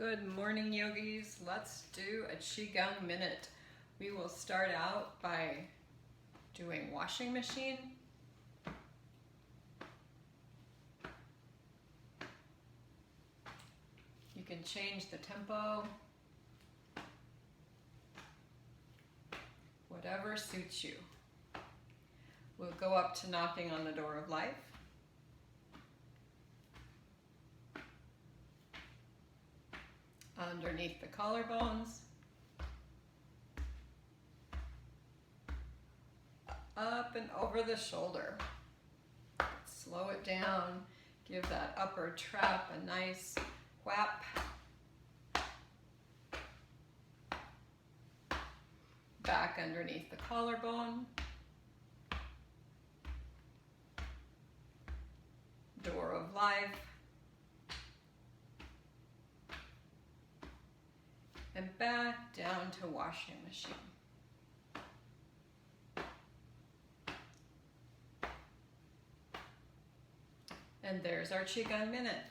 Good morning, yogis. Let's do a Qigong minute. We will start out by doing washing machine. You can change the tempo, whatever suits you. We'll go up to knocking on the door of life. Underneath the collarbones, up and over the shoulder. Slow it down, give that upper trap a nice whap. Back underneath the collarbone. Door of life. And back down to washing machine. And there's our Qigong minute.